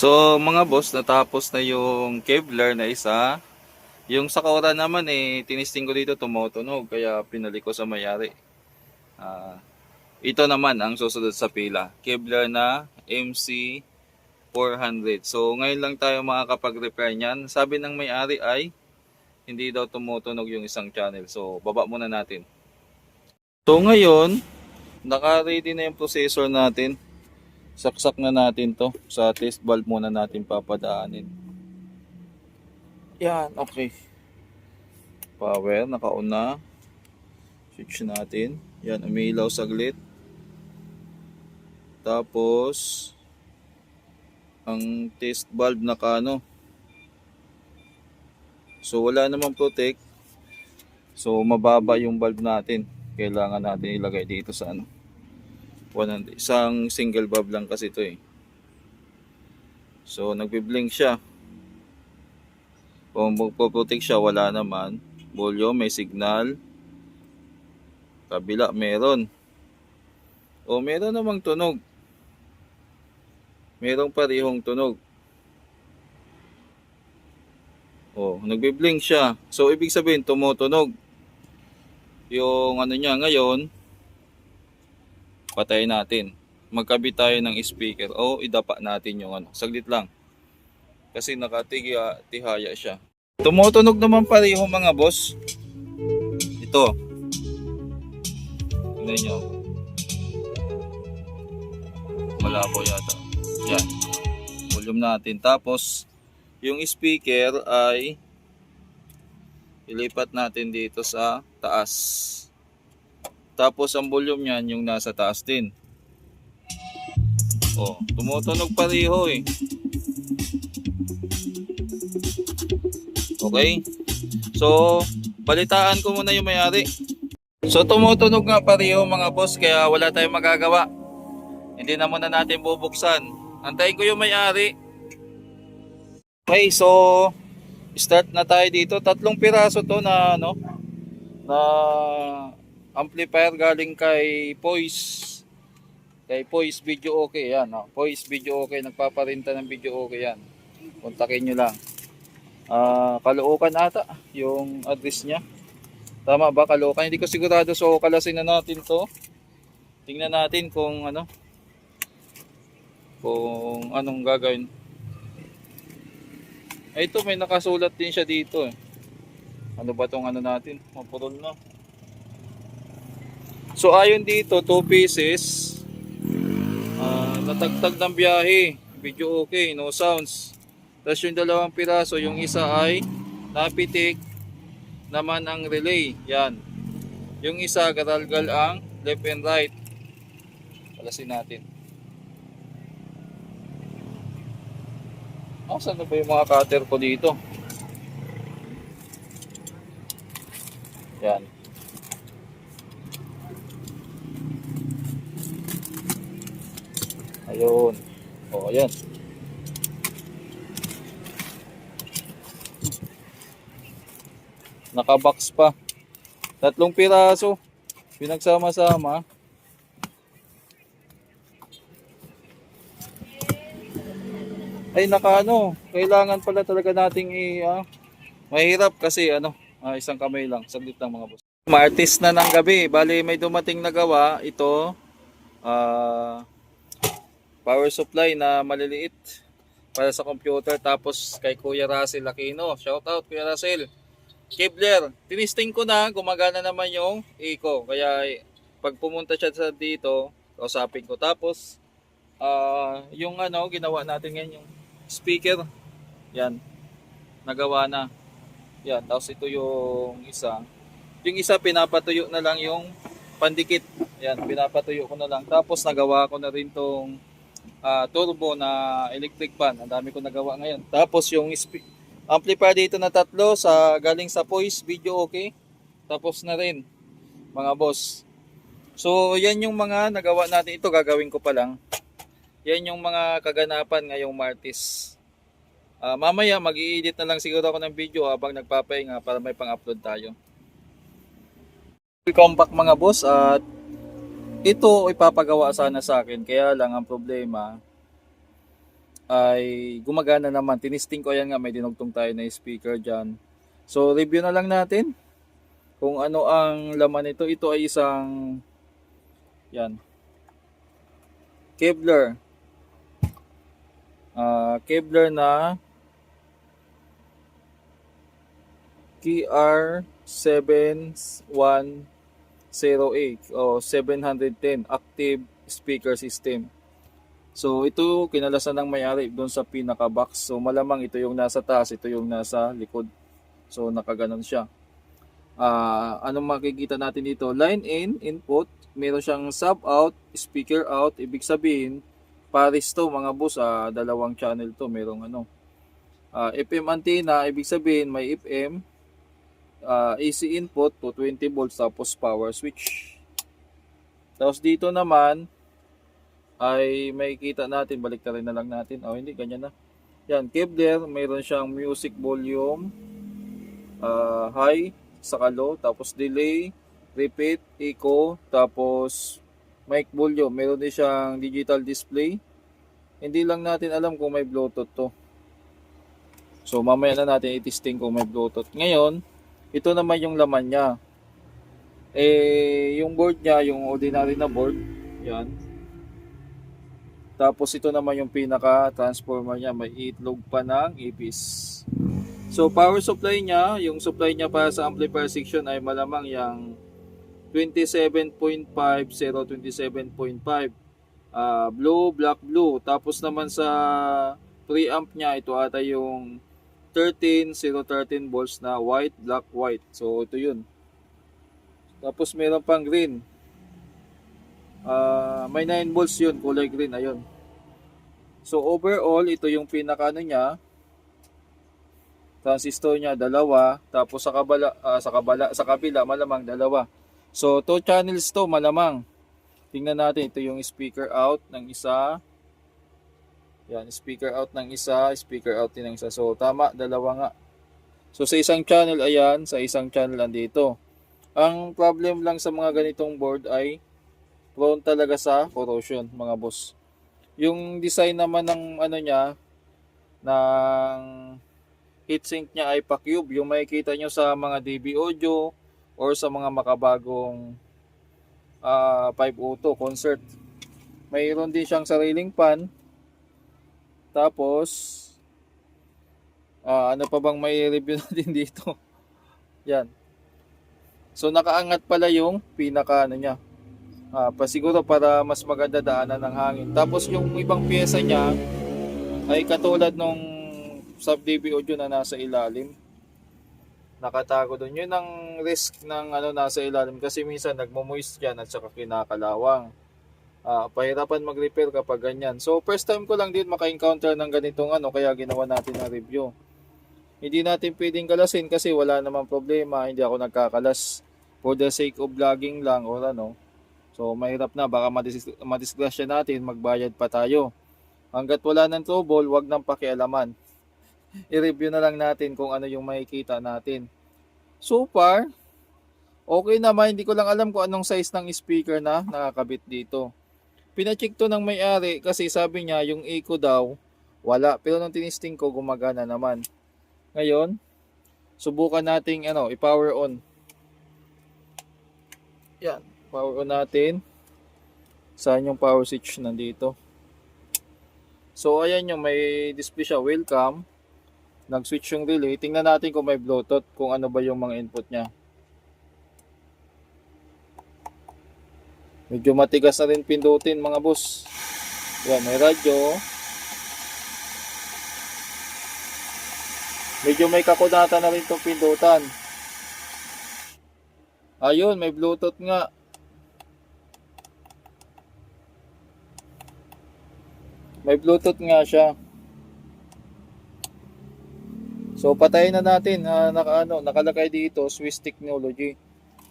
So mga boss, natapos na yung Kevlar na isa. Yung sa Kora naman tinisting ko dito tumutunog kaya pinali ko sa may-ari. Ah, ito naman ang susunod sa pila. Kevlar na MC400. So ngayon lang tayo makakapag-repair niyan. Sabi ng may-ari ay hindi daw tumutunog yung isang channel. So baba muna natin. So ngayon, naka-ready na yung processor natin. Saksak na natin to. Sa test valve muna natin papadaanin. Yan, okay. Power, naka-on na. Switch natin. Yan, umiilaw saglit. Tapos, ang test valve naka-ano. So, wala namang protect. So, mababa yung valve natin. Kailangan natin ilagay dito sa ano. 100. Isang single valve lang kasi ito eh. So, nagbi-blink siya. Kung magpo-protect siya, wala naman. Volume, may signal. Kabila, meron. O, meron namang tunog. Merong parehong tunog. O, nagbi-blink siya. So, ibig sabihin, tumutunog. Yung ano niya ngayon, patayin natin. Magkabit tayo ng speaker. O, idapa natin yung ano. Saglit lang. Kasi nakatihaya siya. Tumutunog naman pareho mga boss. Ito. Tingnan nyo. Malabo yata. Yan. Volume natin. Tapos, yung speaker ay ilipat natin dito sa taas. Tapos, ang volume niyan yung nasa taas din. Oh, tumutunog pareho eh. Okay? So, balitaan ko muna yung may-ari. So, tumutunog nga pareho mga boss, kaya wala tayong magagawa. Hindi na muna natin bubuksan. Antayin ko yung may-ari. Okay, so start na tayo dito. 3 piraso to na ano, na amplifier galing kay Poise. Kay Poise Video Okay yan, no? Poise Video Okay, nagpaparinta ng video okay yan. Kontakin nyo lang. Caloocan ata yung address niya. Tama ba, Caloocan? Hindi ko sigurado, so kalasin na natin to. Tingnan natin kung ano, kung anong gagawin. Ay, ito may nakasulat din siya dito eh. Ano ba tong ano natin? Mapurol na. So ayon dito, 2 pieces. Natagtag ng biyahe. Video okay, no sounds. Tapos yung 2 piraso, yung isa ay napitik naman ang relay. Yan. Yung isa, garalgal ang left and right. Palasin natin. Saan na ba yung mga cutter ko dito? Yan. Ayun. O, ayan. Nakabox pa. 3 piraso. Pinagsama-sama. Ay, nakaano. Kailangan pala talaga nating mahirap kasi ano, isang kamay lang. Saglit lang mga boss. Martis na ng gabi. Bali, may dumating na gawa. Ito, power supply na maliliit para sa computer. Tapos kay Kuya Russell Aquino. Shout out Kuya Russell. Kevlar, tinisting ko na, gumagana naman yung eco. Kaya pag pumunta siya sa dito, kausapin ko. Tapos, yung ano, ginawa natin ngayon, yung speaker. Yan, nagawa na. Yan, tapos ito yung isa. Yung isa, pinapatuyo na lang yung pandikit. Yan, pinapatuyo ko na lang. Tapos, nagawa ko na rin tong turbo na electric fan. Ang dami ko nagawa ngayon. Tapos, yung amplifier dito na 3 galing sa Poise Video Okay. Tapos na rin mga boss. So yan yung mga nagawa natin. Ito gagawin ko pa lang. Yan yung mga kaganapan ngayong Martes. Mamaya mag-i-edit na lang siguro ako ng video habang nagpapahinga para may pang-upload tayo. Welcome back mga boss, at ito ipapagawa sana sa akin. Kaya lang ang problema, ay gumagana naman. Tinisting ko, ayan nga, may dinugtong tayo na speaker dyan. So review na lang natin kung ano ang laman nito. Ito ay isang yan, Kevlar. Kevlar na KR7108 o 710 active speaker system. So ito kinalasan ng may-ari doon sa pinaka box. So malamang ito yung nasa taas, ito yung nasa likod. So nakaganon siya. Anong makikita natin dito? Line in, input, meron siyang sub out, speaker out. Ibig sabihin pares to mga boss, dalawang channel to. Merong FM antenna, ibig sabihin may FM, AC input to 20 volts, tapos power switch. Tapos dito naman ay makikita natin, balik na rin na lang natin. Hindi, ganyan na. Yan, Kevlar, mayroon siyang music volume, high, saka low, tapos delay, repeat, echo, tapos mic volume. Meron din siyang digital display. Hindi lang natin alam kung may Bluetooth to. So mamaya na natin i-testing kung may Bluetooth. Ngayon, ito naman yung laman niya. Yung board niya, yung ordinary na board, yan. Tapos ito naman yung pinaka transformer niya, may itlog pa ng ipis. So power supply niya, yung supply niya para sa amplifier section ay malamang yung 27.5, 027.5, blue, black, blue. Tapos naman sa preamp niya, ito ata yung 13 volts na white, black, white. So ito yun. Tapos meron pang green. May 9 volts yun, kulay green, ayun. So overall, ito yung pinaka niya. Transistor niya dalawa, tapos sa kabila malamang dalawa. So 2 channels to malamang. Tingnan natin, ito yung speaker out ng isa. Yan, speaker out ng isa, speaker out din ng isa. So tama, dalawa nga. So sa isang channel, ayan, sa isang channel andito. Ang problem lang sa mga ganitong board ay prone talaga sa corrosion, mga boss. Yung design naman ng niya, ng heatsink niya ay pa-cube. Yung makikita nyo sa mga DB Audio or sa mga makabagong 502 concert. Mayroon din siyang sariling pan. Tapos ano pa bang may review natin dito? Yan. So nakaangat pala yung pinaka niya. Pasiguro para mas maganda daanan ng hangin. Tapos yung ibang pyesa niya ay katulad nung sub DB Audio na nasa ilalim. Nakatago doon. Yun ang risk ng nasa ilalim kasi minsan nagmo-moist yan at saka kinakalawang. Pahirapan mag-repair kapag ganyan. So first time ko lang din maka-encounter ng ganitong kaya ginawa natin ang review. Hindi natin pwedeng kalasin kasi wala namang problema. Hindi ako nagkakalas for the sake of vlogging lang or So mahirap na, baka madisgrasya natin, magbayad pa tayo. Hanggat wala ng trouble, wag nang pakialaman. I-review na lang natin kung ano yung makikita natin. So far, okay naman. Hindi ko lang alam kung anong size ng speaker na nakakabit dito. Pinacheck to ng may-ari kasi sabi niya yung echo daw wala. Pero nung tinisting ko, gumagana naman. Ngayon, subukan nating i-power on. Yan, power on natin. Saan yung power switch? Nandito. So ayan yung may display siya, welcome. Nag-switch yung relay. Tingnan natin kung may Bluetooth, kung ano ba yung mga input niya. Medyo matigas na rin pindutin, mga boss. Yan, may radyo. Medyo may kakunata na rin itong pindutan. Ayun, may Bluetooth nga. May Bluetooth nga siya. So patayin na natin. Nakalagay dito Swiss Technology.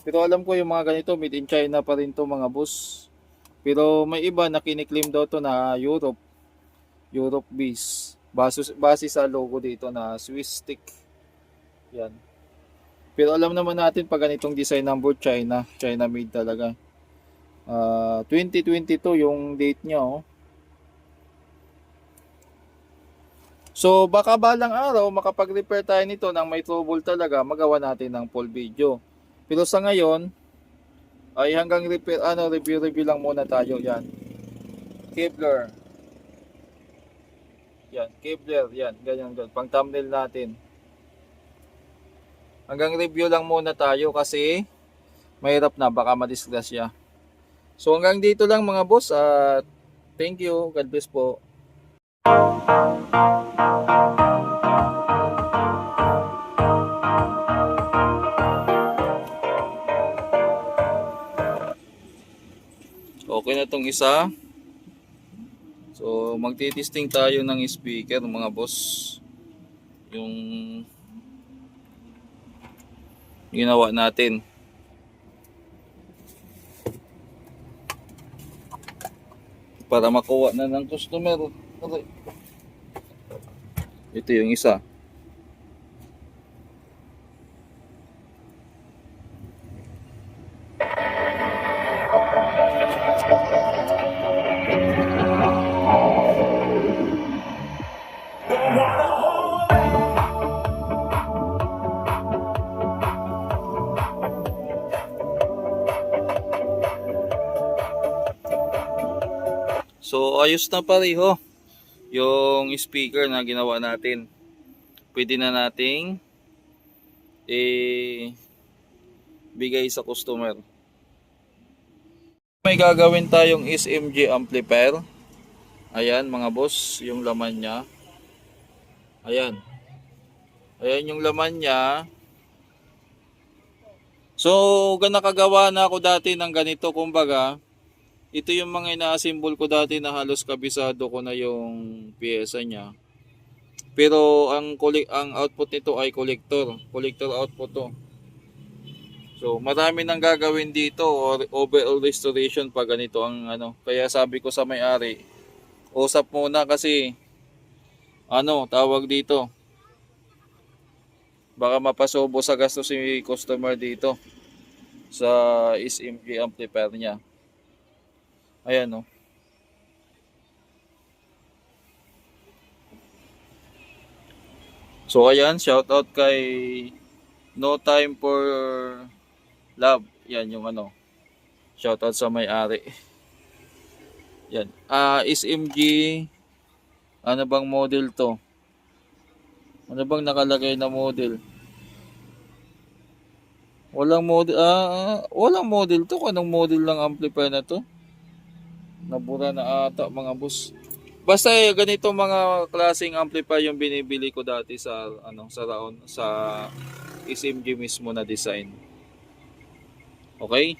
Pero alam ko yung mga ganito made in China pa rin to, mga boss. Pero may iba na kiniklaim daw to na Europe base. Base sa logo dito na Swiss Tech. Yan. Pero alam naman natin pag ganitong design ng board, China made talaga. 2022 yung date niya. So baka balang araw makapag-repair tayo nito nang may trouble talaga, magawa natin ng full video. Pero sa ngayon ay hanggang repair, review lang muna tayo. Yan. Kevlar. Yan, Kevlar, yan, ganyan. Pang thumbnail natin. Hanggang review lang muna tayo kasi mahirap na, baka madisgrasya. So hanggang dito lang mga boss at thank you. God bless po. Okay na tong isa. So magti-testing tayo ng speaker mga boss. Yung ginawa natin. Para makuha na ng customer. Okay. Ito yung isa. So ayos na pareho yung speaker na ginawa natin. Pwede na nating bigay sa customer. May gagawin tayong SMG amplifier. Ayan mga boss, yung laman niya. Ayan. Ayan yung laman niya. So nakagawa na ako dati ng ganito, kumbaga. Ito yung mga ina-assemble ko dati na halos kabisado ko na yung piyesa niya. Pero ang output nito ay collector output to. So marami nang gagawin dito or overall restoration pag ganito ang Kaya sabi ko sa may-ari, usap muna kasi tawag dito. Baka mapasobo sa gasto si customer dito sa SMG amplifier niya. Ayan So ayan, shout out kay No Time for Love. Yan yung shout out sa may-ari. Yan. SMG, ano bang model to? Ano bang nakalagay na model? Walang model. Walang model to. Anong model lang amplifier na to? Nabura na ata mga boss. Basta ganito mga klaseng amplifier yung binibili ko dati sa sa SMG mismo na design. Okay?